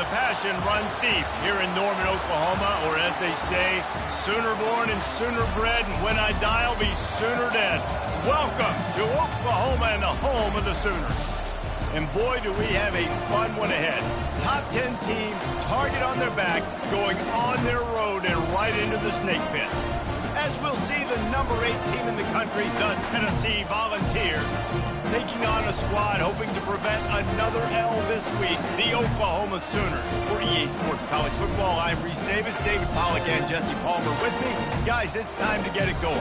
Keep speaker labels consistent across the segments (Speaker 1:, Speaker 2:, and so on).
Speaker 1: The passion runs deep here in Norman, Oklahoma, or as they say, sooner born and sooner bred, and when I die, I'll be sooner dead. Welcome to Oklahoma and the home of the Sooners. And boy, do we have a fun one ahead. Top 10 team, target on their back, going on their road and right into the snake pit. As we'll see the number 8 team in the country, the Tennessee Volunteers, taking on a squad hoping to prevent another L this week, the Oklahoma Sooners. For EA Sports College Football, I'm Reese Davis, David Pollack, and Jesse Palmer with me. Guys, it's time to get it going.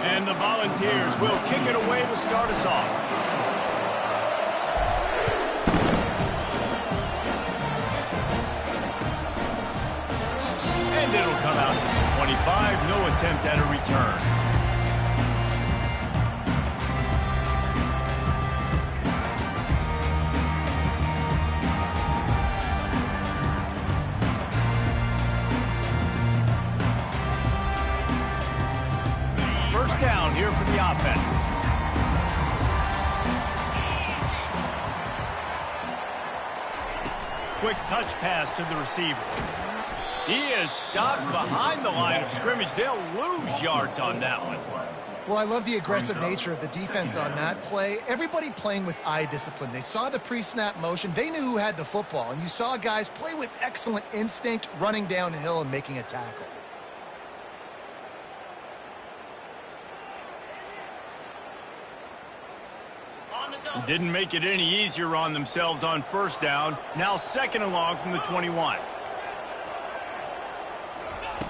Speaker 1: And the Volunteers will kick it away to start us off. And it'll come out to the 25. No attempt at a return. First down here for the offense. Quick touch pass to the receiver. He is stopped behind the line of scrimmage. They'll lose yards on that one.
Speaker 2: Well, I love the aggressive nature of the defense on that play. Everybody playing with eye discipline. They saw the pre-snap motion. They knew who had the football. And you saw guys play with excellent instinct, running downhill and making a tackle.
Speaker 1: Didn't make it any easier on themselves on first down. Now second and long from the 21.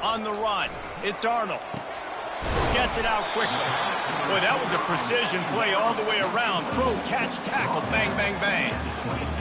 Speaker 1: On the run, it's Arnold. Gets it out quickly. Boy, that was a precision play all the way around. Throw, catch, tackle, bang, bang, bang.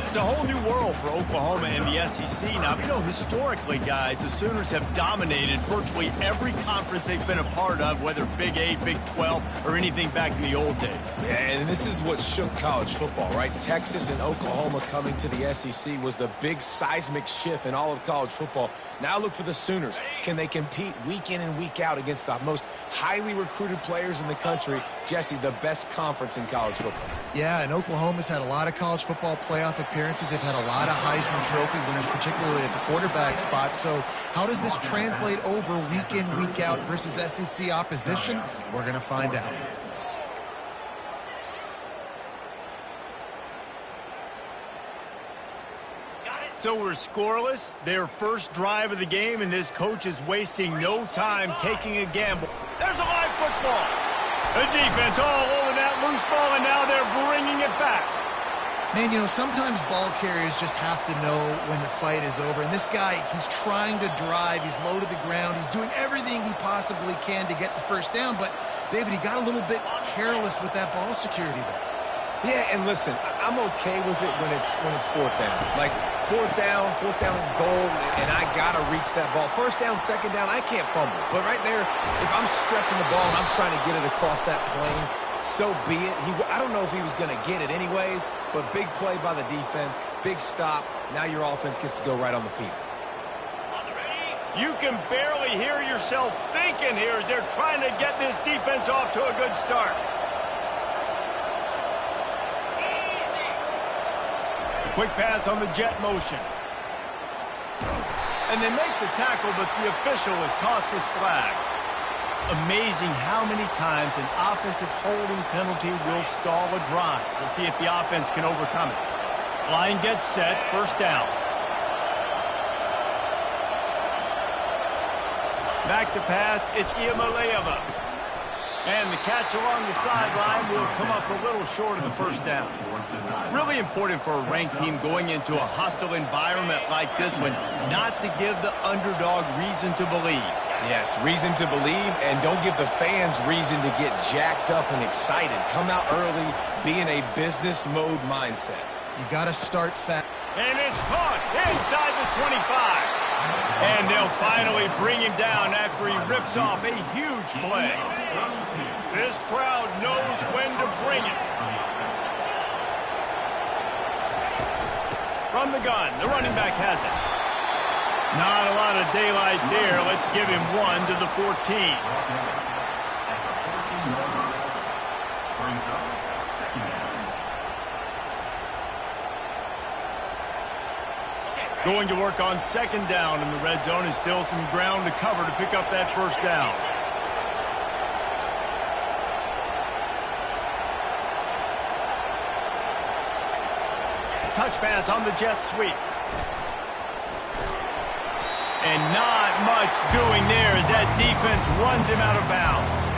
Speaker 1: It's a whole new world for Oklahoma and the SEC now. You know, historically, guys, the Sooners have dominated virtually every conference they've been a part of, whether Big 8, Big 12, or anything back in the old days.
Speaker 3: Yeah, and this is what shook college football, right? Texas and Oklahoma coming to the SEC was the big seismic shift in all of college football. Now look for the Sooners. Can they compete week in and week out against the most highly recruited players in the country? Jesse, the best conference in college football.
Speaker 2: Yeah, and Oklahoma's had a lot of college football playoff appearances. They've had a lot of Heisman Trophy winners, particularly at the quarterback spot. So how does this translate over week in, week out versus SEC opposition? We're going to find out.
Speaker 1: So we're scoreless, their first drive of the game, and this coach is wasting no time taking a gamble. There's a live football. The defense all over that loose ball, and now they're bringing it back.
Speaker 2: Man, you know, sometimes ball carriers just have to know when the fight is over. And this guy, he's trying to drive. He's low to the ground. He's doing everything he possibly can to get the first down. But, David, he got a little bit careless with that ball security there.
Speaker 3: Yeah, and listen, I'm okay with it when it's fourth down. Like, fourth down and goal, and I got to reach that ball. First down, second down, I can't fumble. But right there, if I'm stretching the ball and I'm trying to get it across that plane, so be it. I don't know if he was going to get it anyways, but big play by the defense, big stop. Now your offense gets to go right on the field.
Speaker 1: You can barely hear yourself thinking here as they're trying to get this defense off to a good start. Quick pass on the jet motion. And they make the tackle, but the official has tossed his flag. Amazing how many times an offensive holding penalty will stall a drive. We'll see if the offense can overcome it. Line gets set, first down. Back to pass, it's Iamaleava. And the catch along the sideline will come up a little short of the first down. Really important for a ranked team going into a hostile environment like this one, not to give the underdog reason to believe.
Speaker 3: Yes, reason to believe, and don't give the fans reason to get jacked up and excited. Come out early, be in a business mode mindset.
Speaker 2: You got to start fast.
Speaker 1: And it's caught inside the 25. And they'll finally bring him down after he rips off a huge play. This crowd knows when to bring it. From the gun, the running back has it. Not a lot of daylight there. Let's give him 1 to the 14. Going to work on second down in the red zone, and still some ground to cover to pick up that first down. Touch pass on the jet sweep. And not much doing there as that defense runs him out of bounds.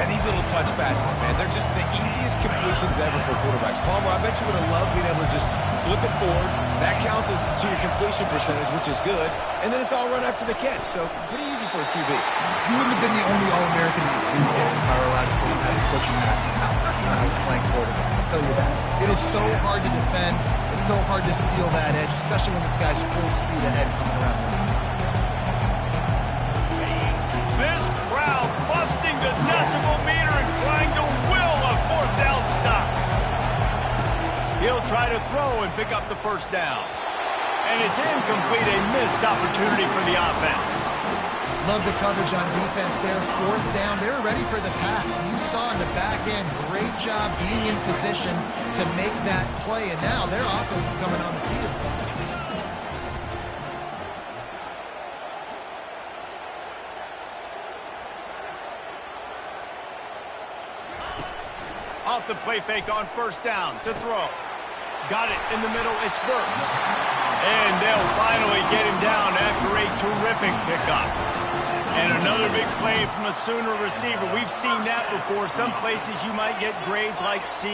Speaker 3: And these little touch passes, man, they're just the easiest completions ever for quarterbacks. Palmer, I bet you would have loved being able to just flip it forward. That counts as to your completion percentage, which is good. And then it's all run after the catch, so pretty easy for a QB.
Speaker 2: You wouldn't have been the only All-American in this booth game if I were allowed to put that pushing passes when I was playing quarterback. I'll tell you that. It is so hard to defend. It's so hard to seal that edge, especially when this guy's full speed ahead coming around the inside.
Speaker 1: This crowd busting the decibel meter and trying to will a fourth down stop. He'll try to throw and pick up the first down. And it's incomplete, a missed opportunity for the offense.
Speaker 2: Love the coverage on defense there. Fourth down, they're ready for the pass. And you saw in the back end, great job being in position to make that play. And now their offense is coming on the field.
Speaker 1: Off the play fake on first down to throw. Got it in the middle, it's Burks. And they'll finally get him down after a terrific pickup. And another big play from a Sooner receiver. We've seen that before. Some places you might get grades like C,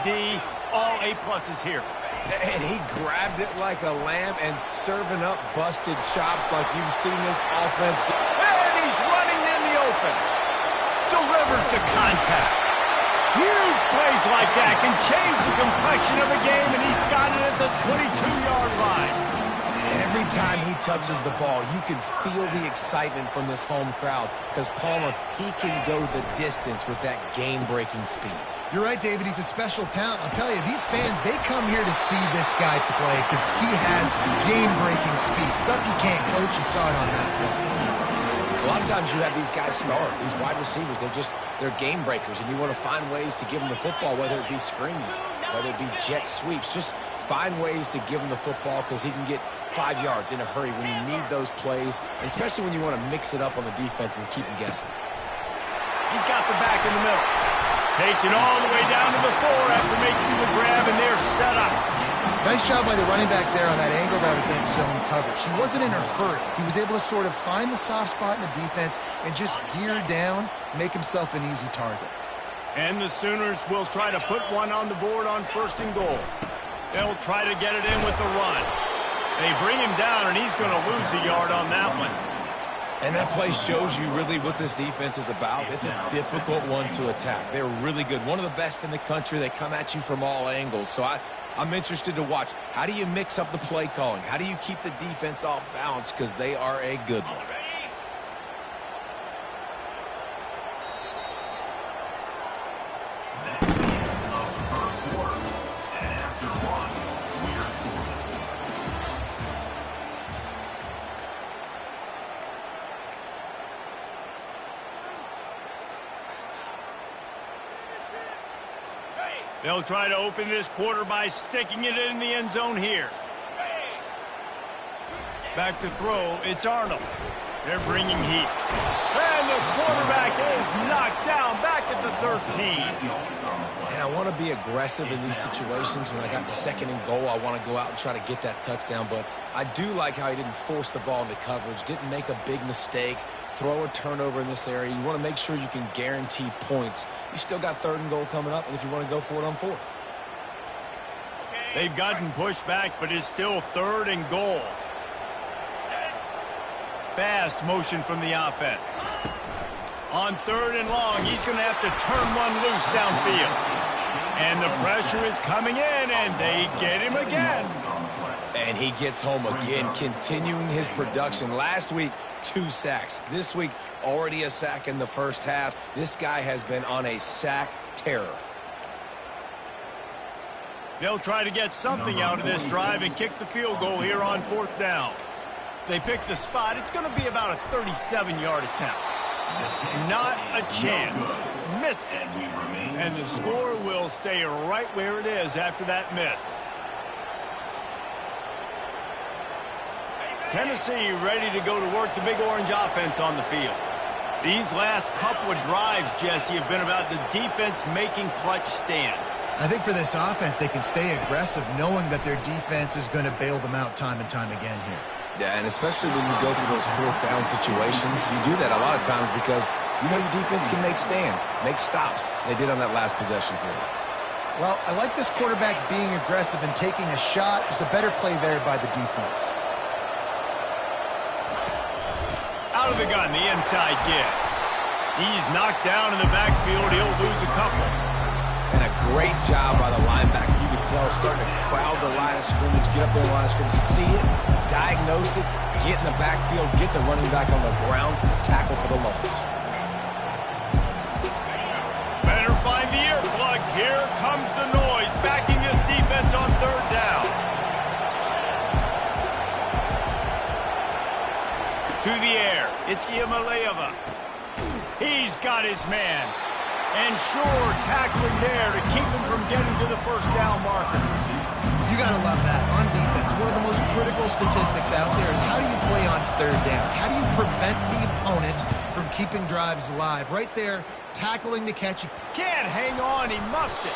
Speaker 1: D, all A-pluses here.
Speaker 3: And he grabbed it like a lamb and serving up busted chops like you've seen this offense do.
Speaker 1: And he's running in the open. Delivers to contact. Huge plays like that can change the complexion of a game, and he's got it at the 22-yard line.
Speaker 3: Every time he touches the ball, you can feel the excitement from this home crowd because Palmer, he can go the distance with that game-breaking speed.
Speaker 2: You're right, David. He's a special talent. I'll tell you, these fans, they come here to see this guy play because he has game-breaking speed. Stuff you can't coach. You saw it on that play.
Speaker 3: A lot of times you have these guys start, these wide receivers, they're game breakers, and you want to find ways to give them the football, whether it be screens, whether it be jet sweeps. Just find ways to give him the football because he can get 5 yards in a hurry when you need those plays, and especially when you want to mix it up on the defense and keep them guessing.
Speaker 1: He's got the back in the middle. Takes it all the way down to the 4 after making the grab, and they're set up.
Speaker 2: Nice job by the running back there on that angle route against zone coverage. He wasn't in a hurry. He was able to sort of find the soft spot in the defense and just gear down, make himself an easy target.
Speaker 1: And the Sooners will try to put one on the board on first and goal. They'll try to get it in with the run. They bring him down, and he's going to lose a yard on that one.
Speaker 3: And that play shows you really what this defense is about. It's a difficult one to attack. They're really good. One of the best in the country. They come at you from all angles. So I'm interested to watch. How do you mix up the play calling? How do you keep the defense off balance? Because they are a good one.
Speaker 1: They'll try to open this quarter by sticking it in the end zone here. Back to throw, it's Arnold. They're bringing heat. And the quarterback is knocked down back at the 13.
Speaker 3: And I want to be aggressive in these situations. When I got second and goal, I want to go out and try to get that touchdown. But I do like how he didn't force the ball into coverage, didn't make a big mistake, throw a turnover in this area. You want to make sure you can guarantee points. You still got third and goal coming up, and if you want to go for it on fourth.
Speaker 1: They've gotten pushed back, but it's still third and goal. Fast motion from the offense. On third and long, he's going to have to turn one loose downfield. And the pressure is coming in, and they get him again.
Speaker 3: And he gets home again, continuing his production. Last week, 2 sacks. This week, already a sack in the first half. This guy has been on a sack terror.
Speaker 1: They'll try to get something out of this drive and kick the field goal here on fourth down. They pick the spot. It's going to be about a 37-yard attempt. Not a chance. Missed it. And the score will stay right where it is after that miss. Tennessee ready to go to work the Big Orange offense on the field. These last couple of drives, Jesse, have been about the defense making clutch stand.
Speaker 2: I think for this offense, they can stay aggressive knowing that their defense is going to bail them out time and time again here.
Speaker 3: Yeah, and especially when you go for those fourth down situations, you do that a lot of times because you know your defense can make stands, make stops. They did on that last possession for you.
Speaker 2: Well, I like this quarterback being aggressive and taking a shot. Just a better play there by the defense.
Speaker 1: Out of the gun, the inside give. He's knocked down in the backfield. He'll lose a couple.
Speaker 3: And a great job by the linebacker. You can tell starting to crowd the line of scrimmage, get up there in the line of scrimmage, see it, diagnose it, get in the backfield, get the running back on the ground for the tackle for the loss.
Speaker 1: Better find the earplugs. Here comes the noise, backing this defense on third down. To the air, it's Iamaleava. He's got his man. And sure, tackling there to keep him from getting to the first down marker.
Speaker 2: You got to love that. On defense, one of the most critical statistics out there is how do you play on third down? How do you prevent the opponent from keeping drives alive? Right there, tackling the catch.
Speaker 1: Can't hang on, he muffs it.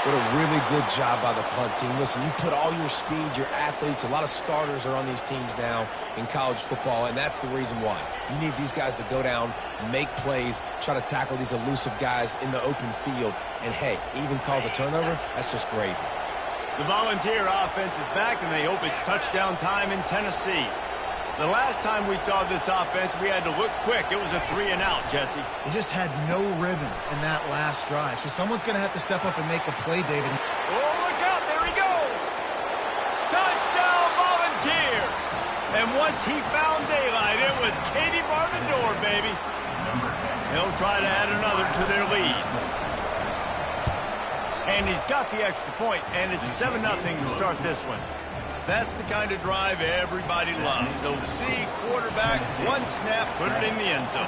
Speaker 3: What a really good job by the punt team. Listen, you put all your speed, your athletes, a lot of starters are on these teams now in college football, and that's the reason why. You need these guys to go down, make plays, try to tackle these elusive guys in the open field, and hey, even cause a turnover, that's just gravy.
Speaker 1: The Volunteer offense is back, and they hope it's touchdown time in Tennessee. The last time we saw this offense, we had to look quick. It was a 3-and-out, Jesse.
Speaker 2: They just had no rhythm in that last drive. So someone's going to have to step up and make a play, David.
Speaker 1: Oh, look out. There he goes. Touchdown, Volunteers. And once he found daylight, it was Katie bar the door, baby. They'll try to add another to their lead. And he's got the extra point, and it's 7-0 to start this one. That's the kind of drive everybody loves. OC, quarterback, one snap, put it in the end zone.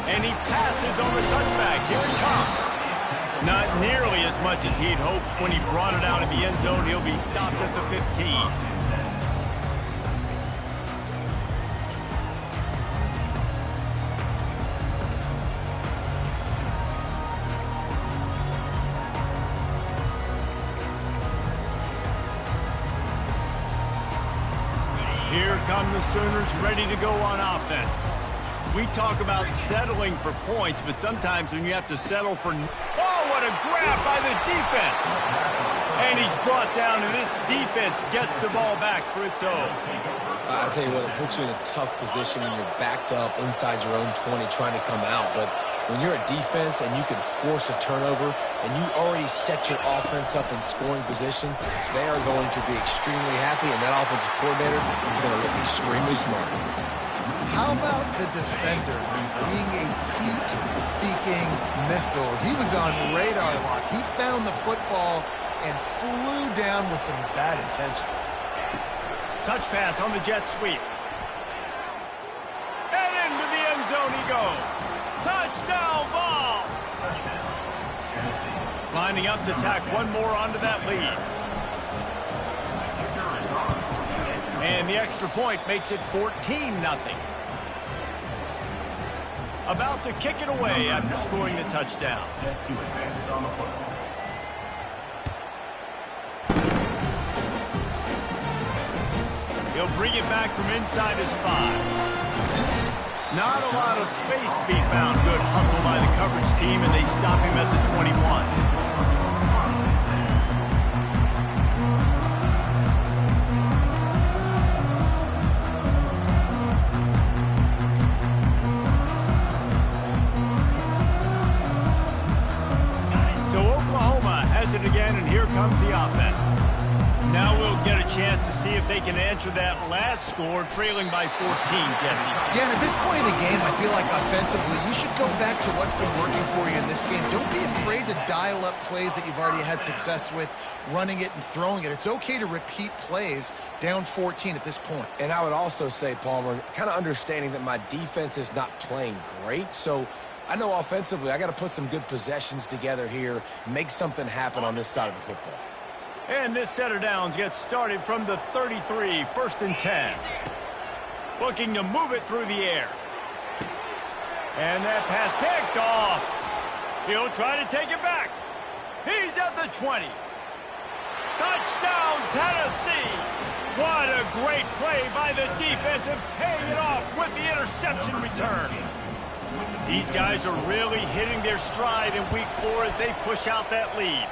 Speaker 1: And he passes on the touchback. Here he comes. Not nearly as much as he'd hoped when he brought it out of the end zone. He'll be stopped at the 15. Here come the Sooners ready to go on offense. We talk about settling for points, but sometimes when you have to settle for... Oh, what a grab by the defense! And he's brought down, and this defense gets the ball back for its own.
Speaker 3: I tell you what, it puts you in a tough position when you're backed up inside your own 20 trying to come out. But when you're a defense and you can force a turnover and you already set your offense up in scoring position, they are going to be extremely happy, and that offensive coordinator is going to look extremely smart.
Speaker 2: How about the defender being a heat-seeking missile? He was on radar lock. He found the football and flew down with some bad intentions.
Speaker 1: Touch pass on the jet sweep. And into the end zone he goes. Touchdown, Vols! Lining up to tack one more onto that lead. And the extra point makes it 14-0. About to kick it away after scoring the touchdown. He'll bring it back from inside his 5. Not a lot of space to be found. Good hustle by the coverage team, and they stop him at the 21. So Oklahoma has it again, and here comes the offense. Now we'll get a chance to see if they can answer that last score, trailing by 14, Jesse.
Speaker 2: Yeah, and at this point in the game, I feel like offensively, you should go back to what's been working for you in this game. Don't be afraid to dial up plays that you've already had success with, running it and throwing it. It's okay to repeat plays down 14 at this point.
Speaker 3: And I would also say, Palmer, kind of understanding that my defense is not playing great, so I know offensively I got to put some good possessions together here, make something happen on this side of the football.
Speaker 1: And this set of downs gets started from the 33, 1st and 10. Looking to move it through the air. And that pass picked off. He'll try to take it back. He's at the 20. Touchdown, Tennessee. What a great play by the defense and paying it off with the interception return. These guys are really hitting their stride in week 4 as they push out that lead.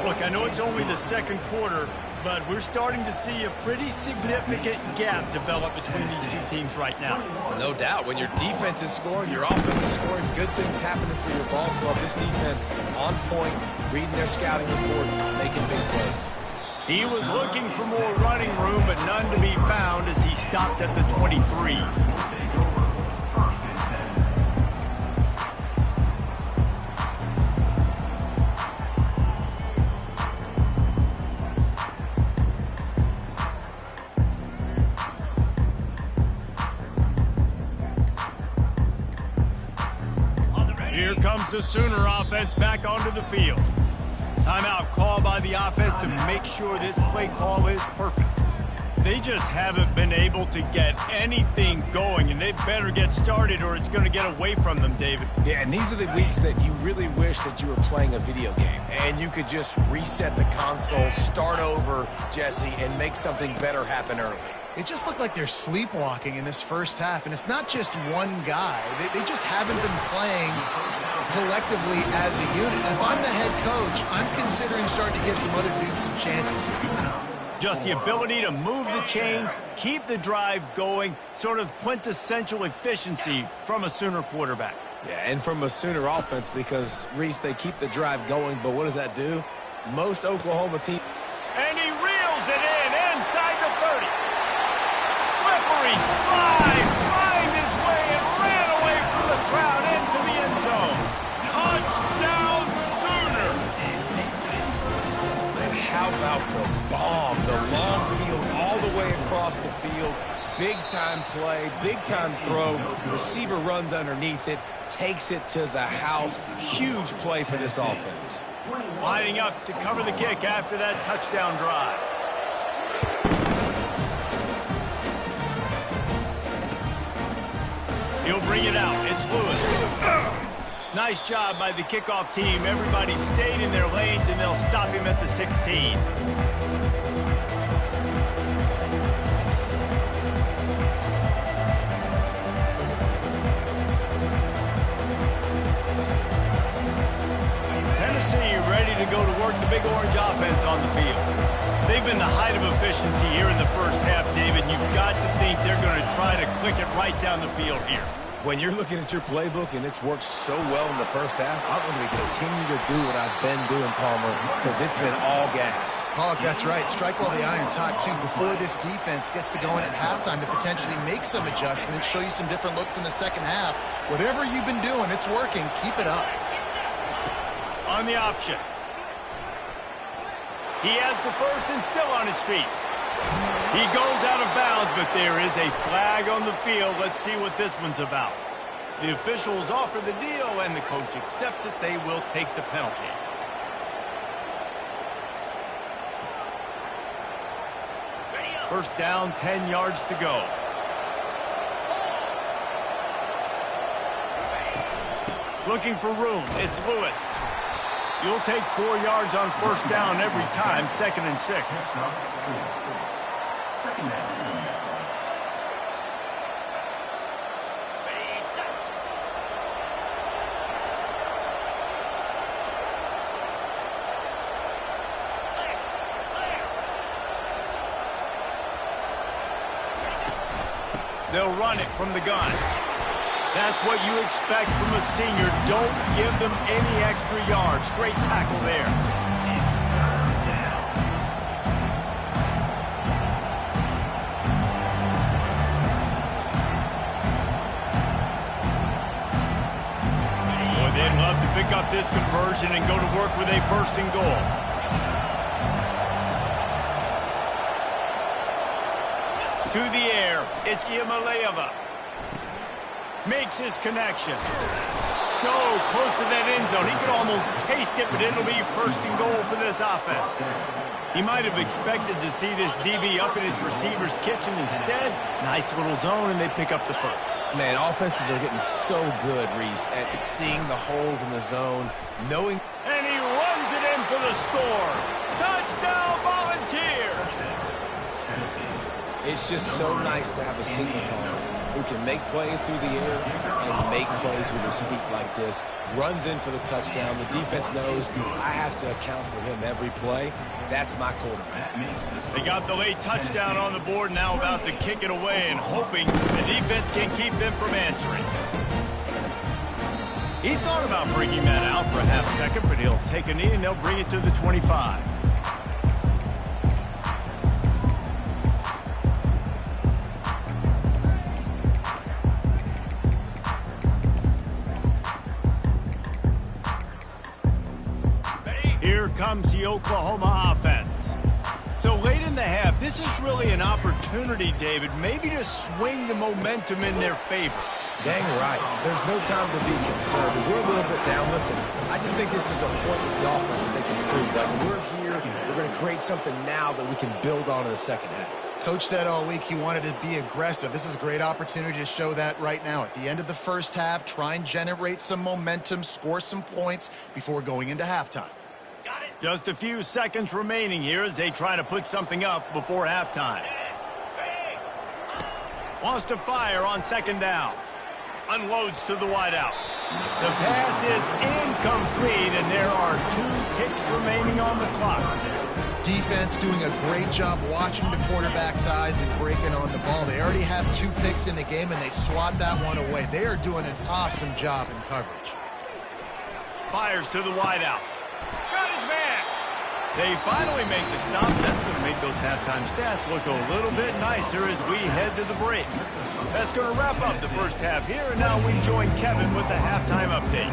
Speaker 1: Look, I know it's only the second quarter, but we're starting to see a pretty significant gap develop between these two teams right now.
Speaker 3: No doubt. When your defense is scoring, your offense is scoring, good things happening for your ball club. This defense on point, reading their scouting report, making big plays.
Speaker 1: He was looking for more running room, but none to be found as he stopped at the 23. Here comes the Sooner offense back onto the field. Timeout call by the offense to make sure this play call is perfect. They just haven't been able to get anything going, and they better get started or it's going to get away from them, David.
Speaker 3: Yeah, and these are the weeks that you really wish that you were playing a video game and you could just reset the console, start over, Jesse, and make something better happen early.
Speaker 2: It just looked like they're sleepwalking in this first half, and it's not just one guy. They just haven't been playing collectively as a unit. And if I'm the head coach, I'm considering starting to give some other dudes some chances here.
Speaker 1: Just the ability to move the chains, keep the drive going, sort of quintessential efficiency from a Sooner quarterback.
Speaker 3: Yeah, and from a Sooner offense because, Reese, they keep the drive going, but what does that do? Most Oklahoma teams...
Speaker 1: And he reels it in inside the 30. Slippery slide, find his way and ran away from the crowd into the end zone. Touchdown, Sooner!
Speaker 3: And how about the bomb, the long field all the way across the field? Big-time play, big-time throw. Receiver runs underneath it, takes it to the house. Huge play for this offense.
Speaker 1: Lining up to cover the kick after that touchdown drive. He'll bring it out. It's Lewis. Nice job by the kickoff team. Everybody stayed in their lanes, and they'll stop him at the 16. Tennessee ready to go to work the Big Orange offense on the field. They've been the height of efficiency here in the first half, David. You've got to think they're going to try to click it right down the field here.
Speaker 3: When you're looking at your playbook and it's worked so well in the first half, I'm going to continue to do what I've been doing, Palmer, because it's been all gas.
Speaker 2: Pollock, that's right. Strike while the iron's hot, too, before this defense gets to going at halftime to potentially make some adjustments, show you some different looks in the second half. Whatever you've been doing, it's working. Keep it up.
Speaker 1: On the option. He has the first and still on his feet. He goes out of bounds, but there is a flag on the field. Let's see what this one's about. The officials offer the deal, and the coach accepts it. They will take the penalty. First down, 10 yards to go. Looking for room. It's Lewis. You'll take 4 yards on first down every time, 2nd and 6. They'll run it from the gun. That's what you expect from a senior. Don't give them any extra yards. Great tackle there. conversion and go to work with a 1st and goal. To the air, it's Iamaleava. Makes his connection. So close to that end zone. He could almost taste it, but it'll be 1st and goal for this offense. He might have expected to see this DB up in his receiver's kitchen. Instead, nice little zone, and they pick up the 1st.
Speaker 3: Man, offenses are getting so good, Reese, at seeing the holes in the zone, knowing...
Speaker 1: And he runs it in for the score. Touchdown, Volunteers!
Speaker 3: It's just so nice to have a signal caller who can make plays through the air and make plays with his feet like this. Runs in for the touchdown. The defense knows I have to account for him every play. That's my quarterback.
Speaker 1: They got the late touchdown on the board, now about to kick it away and hoping the defense can keep them from answering. He thought about bringing that out for a half second, but he'll take a knee and they'll bring it to the 25. Here comes the Oklahoma offense. So late in the half, this is really an opportunity, David, maybe to swing the momentum in their favor.
Speaker 3: Dang right. There's no time to be concerned. We're a little bit down. Listen, I just think this is a point with the offense that they can prove. Like, we're here, we're going to create something now that we can build on in the second half.
Speaker 2: Coach said all week he wanted to be aggressive. This is a great opportunity to show that right now. At the end of the first half, try and generate some momentum, score some points before going into halftime.
Speaker 1: Just a few seconds remaining here as they try to put something up before halftime. Wants to fire on 2nd down. Unloads to the wideout. The pass is incomplete, and there are 2 ticks remaining on the clock.
Speaker 2: Defense doing a great job watching the quarterback's eyes and breaking on the ball. They already have 2 picks in the game, and they swat that one away. They are doing an awesome job in coverage.
Speaker 1: Fires to the wideout. Got his man. They finally make the stop. That's going to make those halftime stats look a little bit nicer as we head to the break. That's going to wrap up the first half here, and now we join Kevin with the halftime update.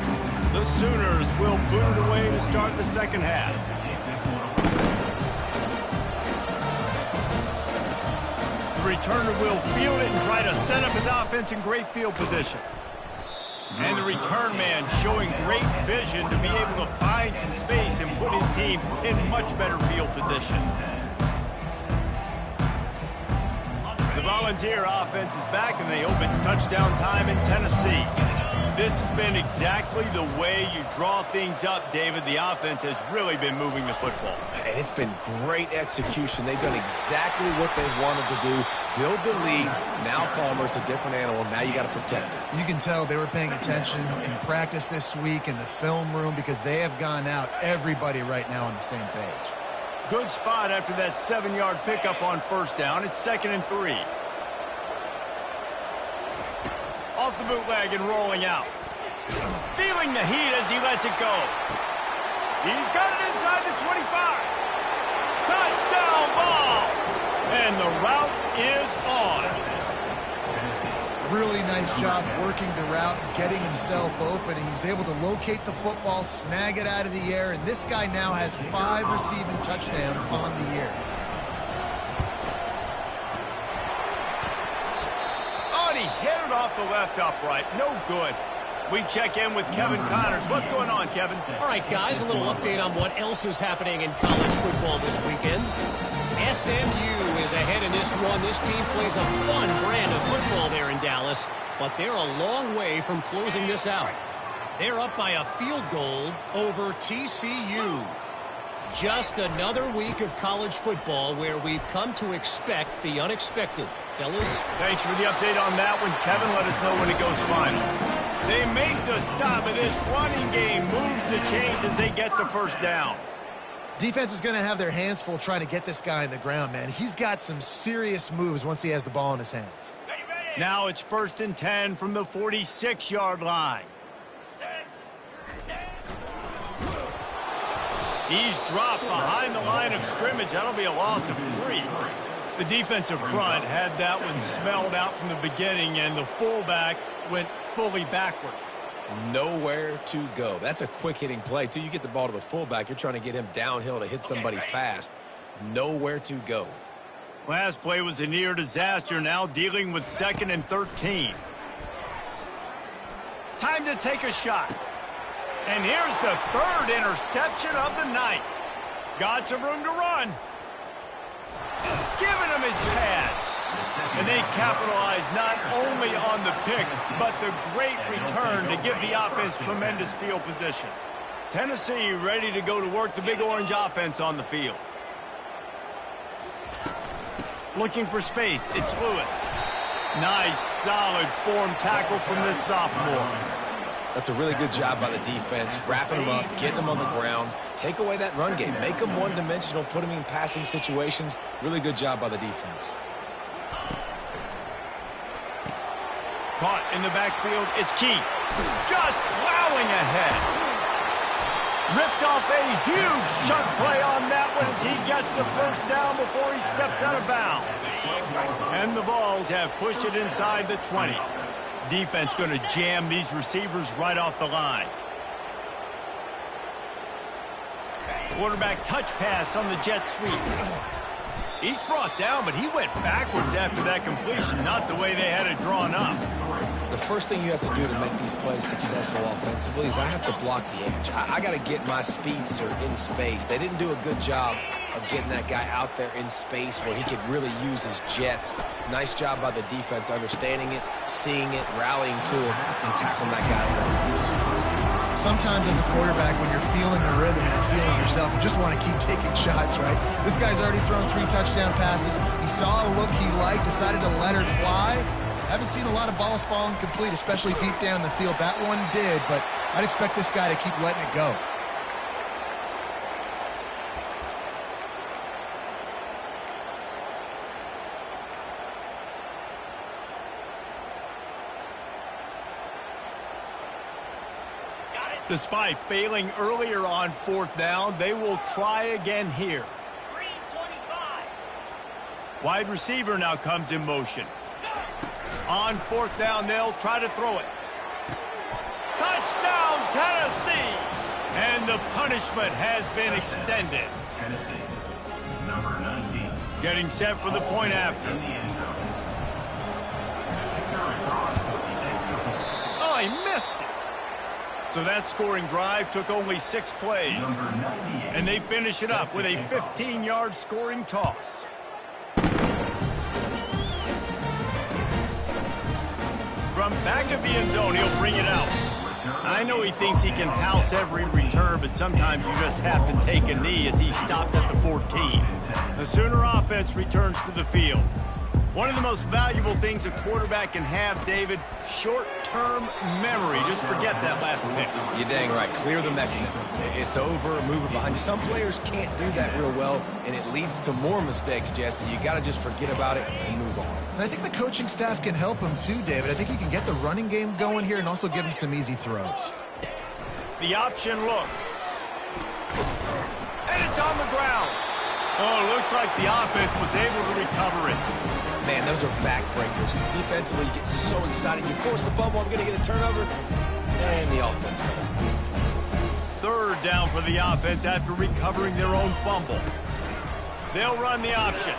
Speaker 1: The Sooners will boot it away to start the second half. The returner will field it and try to set up his offense in great field position. And the return man showing great vision to be able to find some space and put his team in much better field position. The Volunteer offense is back, and they hope it's touchdown time in Tennessee. This has been exactly the way you draw things up, David. The offense has really been moving the football.
Speaker 3: And it's been great execution. They've done exactly what they've wanted to do. Build the lead. Now Palmer's a different animal. Now you got to protect it.
Speaker 2: You can tell they were paying attention in practice this week in the film room because they have gone out, everybody right now on the same page.
Speaker 1: Good spot after that 7-yard pickup on 1st down. It's 2nd and 3. Off the bootleg and rolling out. Feeling the heat as he lets it go. He's got it inside the 25. Touchdown ball! And the route is on.
Speaker 2: Really nice job working the route, getting himself open. He was able to locate the football, snag it out of the air, and this guy now has 5 receiving touchdowns on the year.
Speaker 1: Oh, and he hit it off the left upright. No good. We check in with Kevin Connors. What's going on, Kevin?
Speaker 4: All right, guys, a little update on what else is happening in college football this weekend. SMU is ahead in this one. This team plays a fun brand of football there in Dallas, but they're a long way from closing this out. They're up by a field goal over TCU. Just another week of college football where we've come to expect the unexpected. Fellas?
Speaker 1: Thanks for the update on that one, Kevin. Let us know when it goes final. They make the stop, and this running game moves the chains as they get the 1st down.
Speaker 2: Defense is going to have their hands full trying to get this guy in the ground, man. He's got some serious moves once he has the ball in his hands.
Speaker 1: Now it's 1st and 10 from the 46-yard line. He's dropped behind the line of scrimmage. That'll be a loss of 3. The defensive front had that one smelled out from the beginning, and the fullback went fully backward.
Speaker 3: Nowhere to go. That's a quick-hitting play, too. You get the ball to the fullback. You're trying to get him downhill to hit somebody fast. Nowhere to go.
Speaker 1: Last play was a near disaster. Now dealing with 2nd and 13. Time to take a shot. And here's the 3rd interception of the night. Got some room to run. Giving him his pads. And they capitalize not only on the pick, but the great return to give the offense tremendous field position. Tennessee ready to go to work the Big Orange offense on the field. Looking for space, it's Lewis. Nice, solid form tackle from this sophomore.
Speaker 3: That's a really good job by the defense, wrapping them up, getting them on the ground. Take away that run game. Make them one-dimensional, put them in passing situations. Really good job by the defense.
Speaker 1: Caught in the backfield, it's Key. Just plowing ahead. Ripped off a huge chunk play on that one as he gets the first down before he steps out of bounds. And the Vols have pushed it inside the 20. Defense going to jam these receivers right off the line. Quarterback touch pass on the jet sweep. Each brought down, but he went backwards after that completion, not the way they had it drawn up.
Speaker 3: The first thing you have to do to make these plays successful offensively is I have to block the edge. I got to get my speedster in space. They didn't do a good job of getting that guy out there in space where he could really use his jets. Nice job by the defense understanding it, seeing it, rallying to it, and tackling that guy for a
Speaker 2: Sometimes as a quarterback, when you're feeling the rhythm and you're feeling yourself, you just want to keep taking shots, right? This guy's already thrown 3 touchdown passes. He saw a look he liked, decided to let her fly. Haven't seen a lot of balls fall incomplete, especially deep down the field. That one did, but I'd expect this guy to keep letting it go.
Speaker 1: Despite failing earlier on 4th down, they will try again here.
Speaker 5: 325.
Speaker 1: Wide receiver now comes in motion. On 4th down, they'll try to throw it. Touchdown, Tennessee! And the punishment has been extended.
Speaker 6: Tennessee, number 19.
Speaker 1: Getting set for the point after. Oh, he missed it. So that scoring drive took only 6 plays. And they finish it up with a 15-yard scoring toss. From back of the end zone, he'll bring it out. I know he thinks he can house every return, but sometimes you just have to take a knee as he stopped at the 14. The Sooner offense returns to the field. One of the most valuable things a quarterback can have, David, short-term memory. Just forget that last pick.
Speaker 3: You're dang right. Clear the mechanism. It's over, move it behind you. Some players can't do that real well, and it leads to more mistakes, Jesse. You got to just forget about it and move on.
Speaker 2: And I think the coaching staff can help him too, David. I think he can get the running game going here and also give him some easy throws.
Speaker 1: The option look. And it's on the ground. Oh, looks like the offense was able to recover it.
Speaker 3: Man, those are backbreakers. Defensively, you get so excited. You force the fumble, I'm going to get a turnover, and the offense does.
Speaker 1: 3rd down for the offense after recovering their own fumble. They'll run the option.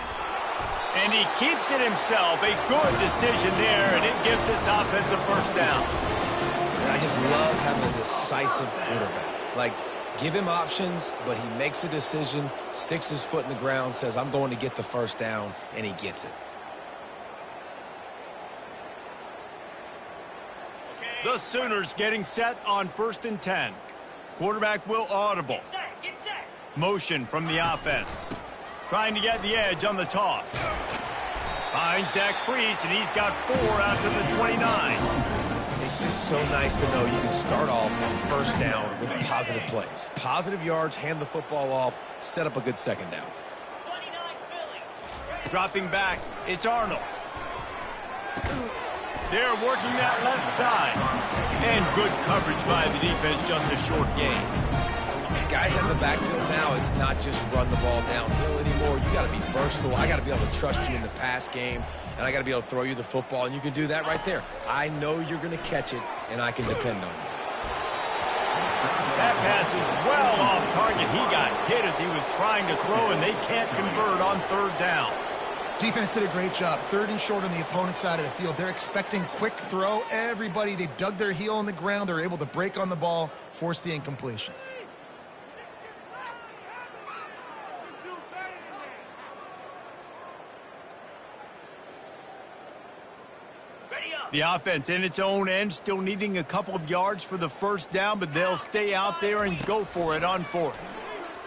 Speaker 1: And he keeps it himself. A good decision there, and it gives this offense a 1st down.
Speaker 3: And I just love having a decisive quarterback. Like, give him options, but he makes a decision, sticks his foot in the ground, says, I'm going to get the 1st down, and he gets it.
Speaker 1: The Sooners getting set on 1st and 10. Quarterback will audible.
Speaker 5: Get set, get set.
Speaker 1: Motion from the offense. Trying to get the edge on the toss. Finds that crease, and he's got 4 out to the 29.
Speaker 3: It's just so nice to know you can start off on 1st down with positive plays. Positive yards, hand the football off, set up a good 2nd down.
Speaker 5: 29 Philly.
Speaker 1: Dropping back, it's Arnold. They're working that left side. And good coverage by the defense, just a short gain.
Speaker 3: Guys in the backfield now, it's not just run the ball downhill anymore. You got to be versatile. I got to be able to trust you in the pass game, and I got to be able to throw you the football, and you can do that right there. I know you're going to catch it, and I can depend on you.
Speaker 1: That pass is well off target. He got hit as he was trying to throw, and they can't convert on third down.
Speaker 2: Defense did a great job. 3rd and short on the opponent's side of the field. They're expecting quick throw. Everybody, they dug their heel on the ground. They're able to break on the ball, force the incompletion.
Speaker 1: The offense in its own end, still needing a couple of yards for the first down, but they'll stay out there and go for it on 4th.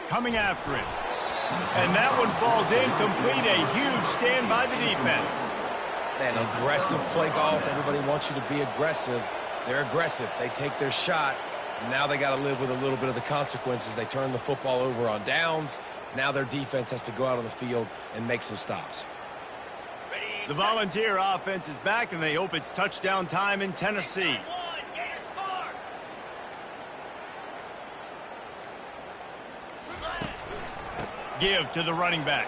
Speaker 1: Coming after it. And that one falls incomplete. A huge stand by the defense.
Speaker 3: Man, aggressive play calls. Everybody wants you to be aggressive. They're aggressive. They take their shot. Now they got to live with a little bit of the consequences. They turn the football over on downs. Now their defense has to go out on the field and make some stops.
Speaker 1: The Volunteer offense is back, and they hope it's touchdown time in Tennessee. Give to the running back.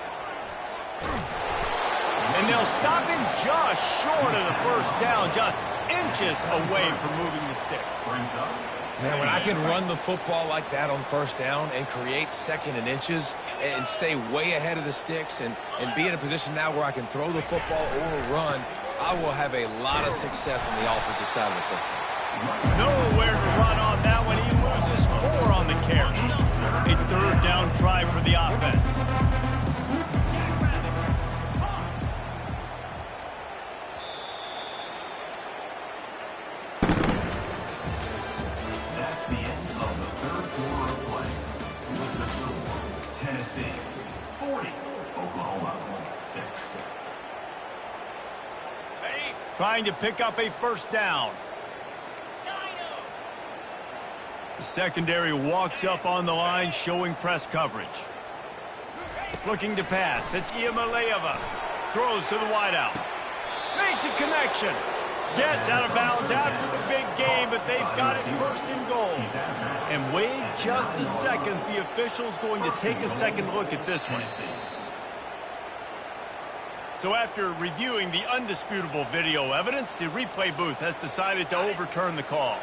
Speaker 1: And they'll stop him just short of the first down, just inches away from moving the sticks.
Speaker 3: Man, when I can run the football like that on first down and create 2nd and inches and stay way ahead of the sticks and be in a position now where I can throw the football or run, I will have a lot of success on the offensive side of the football.
Speaker 1: Nowhere to run on that one. He loses 4 on the carry. A 3rd down try for the offense.
Speaker 6: That's the end of the 3rd quarter of play. With the score, Tennessee 40, Oklahoma 6.
Speaker 1: Trying to pick up a first down. The secondary walks up on the line, showing press coverage. Looking to pass. It's Iamaleava. Throws to the wideout. Makes a connection. Gets out of bounds after the big game, but they've got it 1st and goal. And wait just a second. The official's going to take a second look at this one. So after reviewing the undisputable video evidence, the replay booth has decided to overturn the call.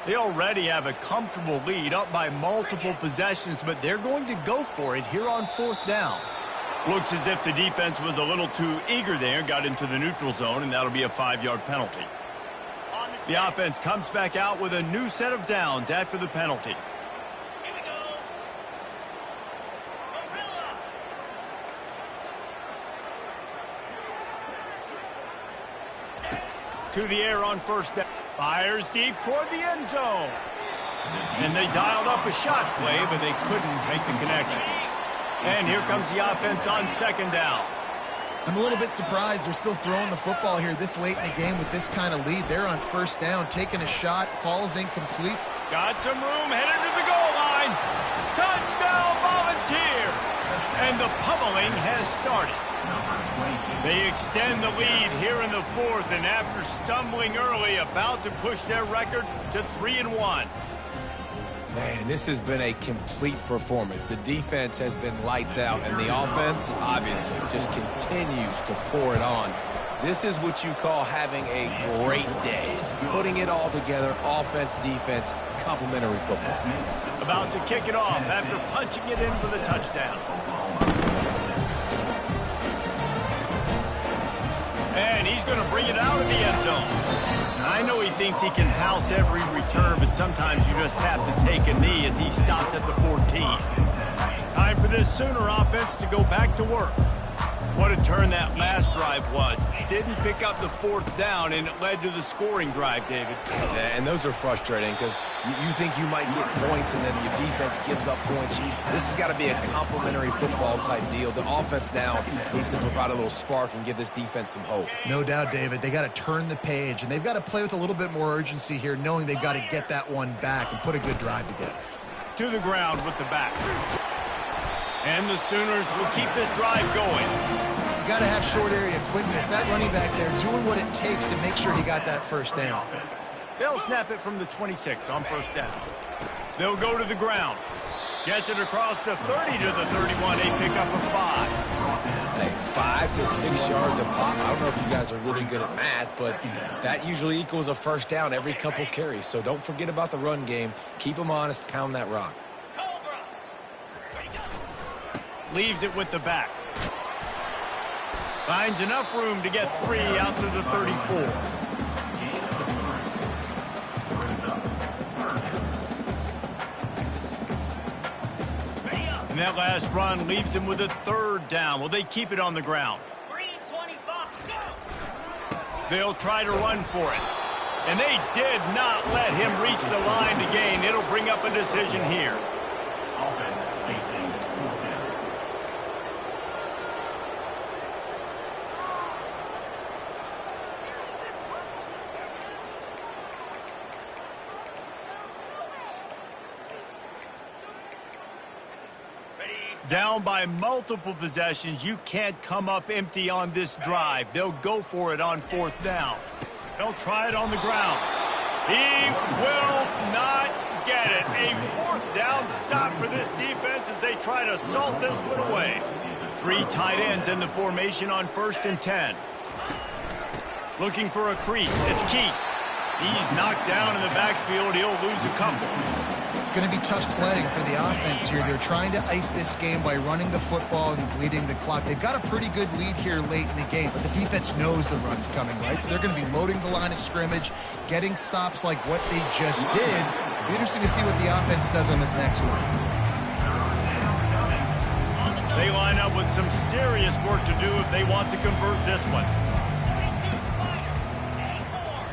Speaker 1: They already have a comfortable lead, up by multiple possessions, but they're going to go for it here on 4th down. Looks as if the defense was a little too eager there, got into the neutral zone, and that'll be a 5-yard penalty. The offense comes back out with a new set of downs after the penalty. To the air on first down. Fires deep toward the end zone. And they dialed up a shot play, but they couldn't make the connection. And here comes the offense on 2nd down.
Speaker 2: I'm a little bit surprised they're still throwing the football here this late in the game with this kind of lead. They're on 1st down, taking a shot, falls incomplete.
Speaker 1: Got some room, headed to the goal line. Touchdown, Volunteers! And the pummeling has started. They extend the lead here in the 4th, and after stumbling early, about to push their record to 3-1.
Speaker 3: Man, this has been a complete performance. The defense has been lights out, and the offense, obviously, just continues to pour it on. This is what you call having a great day. Putting it all together, offense, defense, complementary football.
Speaker 1: About to kick it off after punching it in for the touchdown. And he's going to bring it out of the end zone. I know he thinks he can house every return, but sometimes you just have to take a knee as he stopped at the 14. Time for this Sooner offense to go back to work. What a turn that last drive was. Didn't pick up the 4th down, and it led to the scoring drive, David.
Speaker 3: Yeah, and those are frustrating because you think you might get points, and then your defense gives up points. This has got to be a complementary football type deal. The offense now needs to provide a little spark and give this defense some hope.
Speaker 2: No doubt, David. They got to turn the page, and they've got to play with a little bit more urgency here, knowing they've got to get that one back and put a good drive together.
Speaker 1: To the ground with the back. And the Sooners will keep this drive going.
Speaker 2: You got to have short area quickness. That running back there doing what it takes to make sure he got that first down.
Speaker 1: They'll snap it from the 26 on first down. They'll go to the ground. Gets it across the 30 to the 31. A pickup of 5.
Speaker 3: Hey, 5 to 6 yards a pop. I don't know if you guys are really good at math, but that usually equals a first down every couple carries. So don't forget about the run game. Keep them honest. Pound that rock.
Speaker 5: Cobra. Ready, go.
Speaker 1: Leaves it with the back. Finds enough room to get 3 out to the 34. And that last run leaves him with a 3rd down. Will they keep it on the ground?
Speaker 5: Green 25. Go.
Speaker 1: They'll try to run for it. And they did not let him reach the line to gain. It'll bring up a decision here.
Speaker 6: Offense facing 4th down.
Speaker 1: Down by multiple possessions. You can't come up empty on this drive. They'll go for it on 4th down. They'll try it on the ground. He will not get it. A 4th down stop for this defense as they try to salt this one away. 3 tight ends in the formation on 1st and 10. Looking for a crease. It's Keith. He's knocked down in the backfield. He'll lose a couple.
Speaker 2: It's going to be tough sledding for the offense here. They're trying to ice this game by running the football and bleeding the clock. They've got a pretty good lead here late in the game, but the defense knows the run's coming, right? So they're going to be loading the line of scrimmage, getting stops like what they just did. It'll be interesting to see what the offense does on this next one.
Speaker 1: They line up with some serious work to do if they want to convert this one.
Speaker 5: 22 Spider. A4.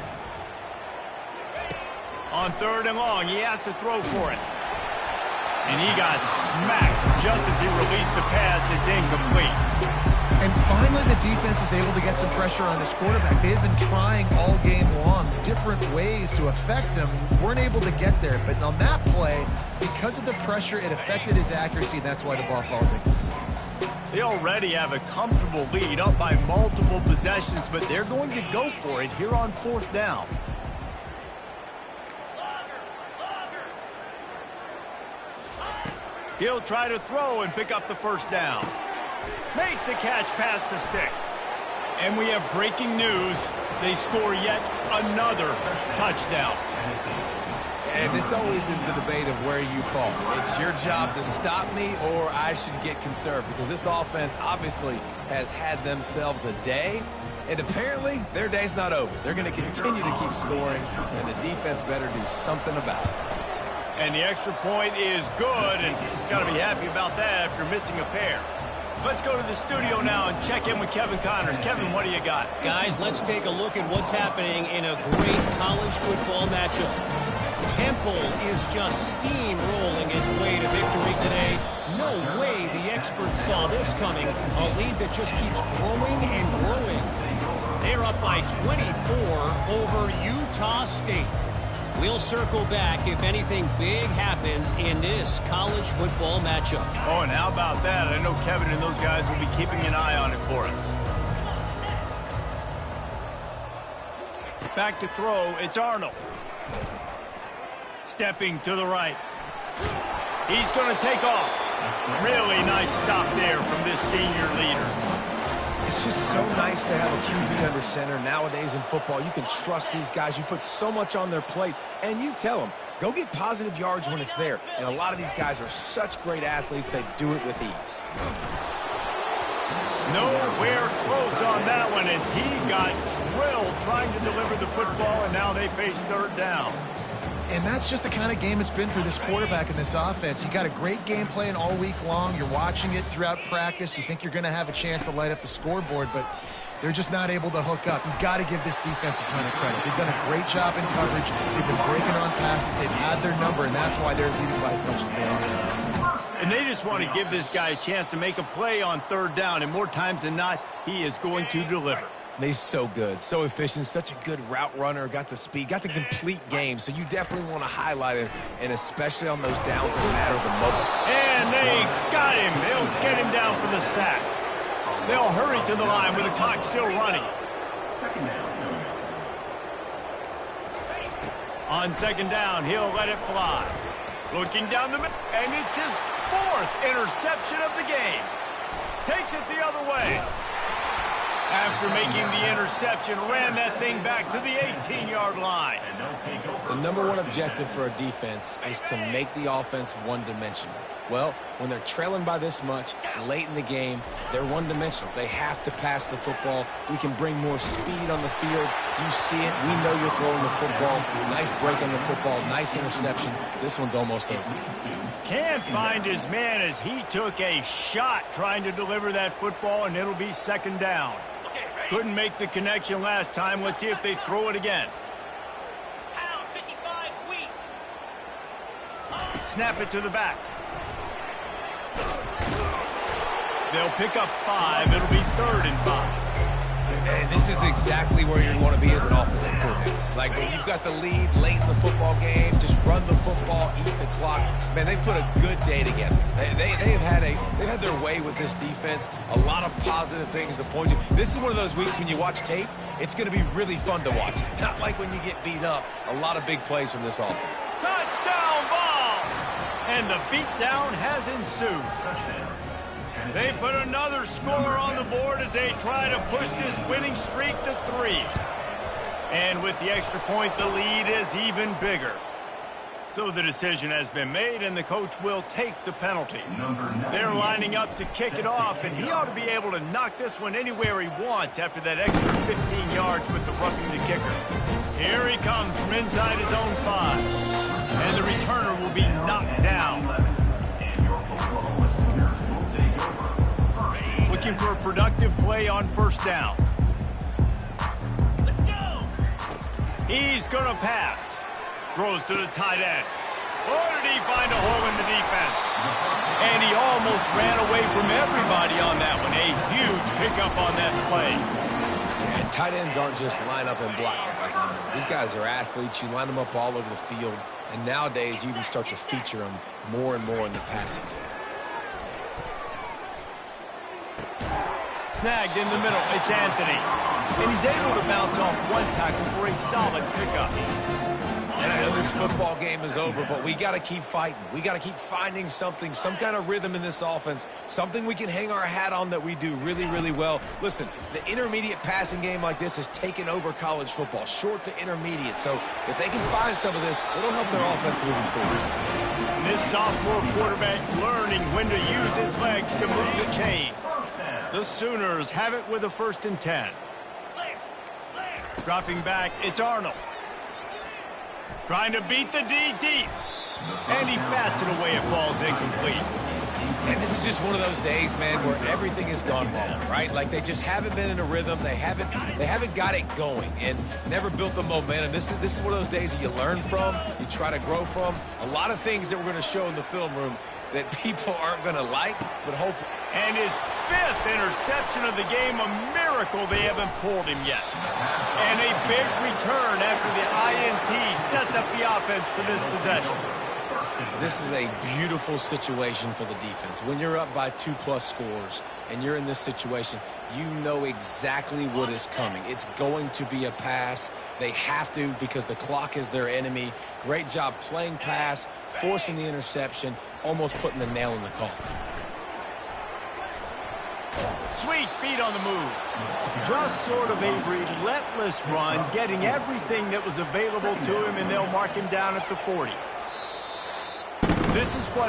Speaker 1: On 3rd and long, he has to throw for it. And he got smacked just as he released the pass. It's incomplete.
Speaker 2: And finally, the defense is able to get some pressure on this quarterback. They had been trying all game long different ways to affect him. Weren't able to get there. But on that play, because of the pressure, it affected his accuracy. That's why the ball falls in.
Speaker 1: They already have a comfortable lead up by multiple possessions, but they're going to go for it here on 4th down. He'll try to throw and pick up the 1st down. Makes the catch past the sticks. And we have breaking news. They score yet another touchdown.
Speaker 3: And this always is the debate of where you fall. It's your job to stop me or I should get conserved, because this offense obviously has had themselves a day, and apparently their day's not over. They're going to continue to keep scoring, and the defense better do something about it.
Speaker 1: And the extra point is good, and he's got to be happy about that after missing a pair. Let's go to the studio now and check in with Kevin Connors. Kevin, what do you got?
Speaker 4: Guys, let's take a look at what's happening in a great college football matchup. Temple is just steamrolling its way to victory today. No way the experts saw this coming. A lead that just keeps growing and growing. They're up by 24 over Utah State. We'll circle back if anything big happens in this college football matchup.
Speaker 1: Oh, and how about that? I know Kevin and those guys will be keeping an eye on it for us. Back to throw, it's Arnold. Stepping to the right. He's going to take off. Really nice stop there from this senior leader.
Speaker 3: It's just so nice to have a QB under center. Nowadays in football, you can trust these guys. You put so much on their plate, and you tell them, go get positive yards when it's there. And a lot of these guys are such great athletes, they do it with ease.
Speaker 1: Nowhere close on that one as he got drilled trying to deliver the football, and now they face 3rd down.
Speaker 2: And that's just the kind of game it's been for this quarterback and this offense. You got a great game plan all week long. You're watching it throughout practice. You think you're going to have a chance to light up the scoreboard, but they're just not able to hook up. You've got to give this defense a ton of credit. They've done a great job in coverage. They've been breaking on passes. They've had their number, and that's why they're leading by as much as they are.
Speaker 1: And they just want to give this guy a chance to make a play on 3rd down, and more times than not, he is going to deliver.
Speaker 3: He's so good, so efficient, such a good route runner, got the speed, got the complete game, so you definitely want to highlight him, and especially on those downs that matter the most.
Speaker 1: And they got him. They'll get him down for the sack. They'll hurry to the line with the clock still running.
Speaker 6: 2nd down.
Speaker 1: On 2nd down, he'll let it fly. Looking down the middle, and it's his 4th interception of the game. Takes it the other way. After making the interception, ran that thing back to the 18-yard line.
Speaker 3: The number one objective for a defense is to make the offense one-dimensional. Well, when they're trailing by this much late in the game, they're one-dimensional. They have to pass the football. We can bring more speed on the field. You see it. We know you're throwing the football. Nice break on the football. Nice interception. This one's almost over.
Speaker 1: Can't find his man as he took a shot trying to deliver that football, and it'll be 2nd down. Couldn't make the connection last time. Let's see if they throw it again.
Speaker 5: Pound 55 weak.
Speaker 1: Snap it to the back. They'll pick up 5. It'll be 3rd and 5.
Speaker 3: And this is exactly where you want to be as an offensive coordinator. Like when you've got the lead late in the football game, just run the football, eat the clock. Man, they've put a good day together. They've had their way with this defense. A lot of positive things to point to. This is one of those weeks when you watch tape, it's going to be really fun to watch. Not like when you get beat up. A lot of big plays from this offense.
Speaker 1: Touchdown ball! And the beatdown has ensued. They put another score on the board as they try to push this winning streak to 3. And with the extra point, the lead is even bigger. So the decision has been made, and the coach will take the penalty. They're lining up to kick it off, and he ought to be able to knock this one anywhere he wants after that extra 15 yards with the roughing the kicker. Here he comes from inside his own 5. And the returner will be knocked down. Looking for a productive play on 1st down.
Speaker 5: Let's go.
Speaker 1: He's going to pass. Throws to the tight end. Or did he find a hole in the defense? And he almost ran away from everybody on that one. A huge pickup on that play.
Speaker 3: Yeah, tight ends aren't just line up and block guys anymore. These guys are athletes. You line them up all over the field. And nowadays, you can start to feature them more and more in the passing game.
Speaker 1: Snagged in the middle. It's Anthony. And he's able to bounce off one tackle for a solid pickup.
Speaker 3: And I know this football game is over, but we got to keep fighting. We got to keep finding something, some kind of rhythm in this offense, something we can hang our hat on that we do really, really well. Listen, the intermediate passing game like this has taken over college football, short to intermediate. So if they can find some of this, it'll help their offense moving forward.
Speaker 1: This sophomore quarterback learning when to use his legs to move the chains. The Sooners have it with a 1st and 10. Dropping back, it's Arnold. Trying to beat the D deep. And he bats it away. It falls incomplete.
Speaker 3: And this is just one of those days, man, where everything has gone wrong, right? Like they just haven't been in a rhythm. They haven't got it going and never built the momentum. This is one of those days that you learn from, you try to grow from. A lot of things that we're going to show in the film room that people aren't going to like, but hopefully.
Speaker 1: And his 5th interception of the game, a miracle they haven't pulled him yet. And a big return after the INT sets up the offense for this possession.
Speaker 3: This is a beautiful situation for the defense. When you're up by 2+ scores and you're in this situation, you know exactly what is coming. It's going to be a pass. They have to because the clock is their enemy. Great job playing pass, forcing the interception, almost putting the nail in the coffin.
Speaker 1: Sweet feet on the move. Just sort of a relentless run, getting everything that was available to him, and they'll mark him down at the 40. This is what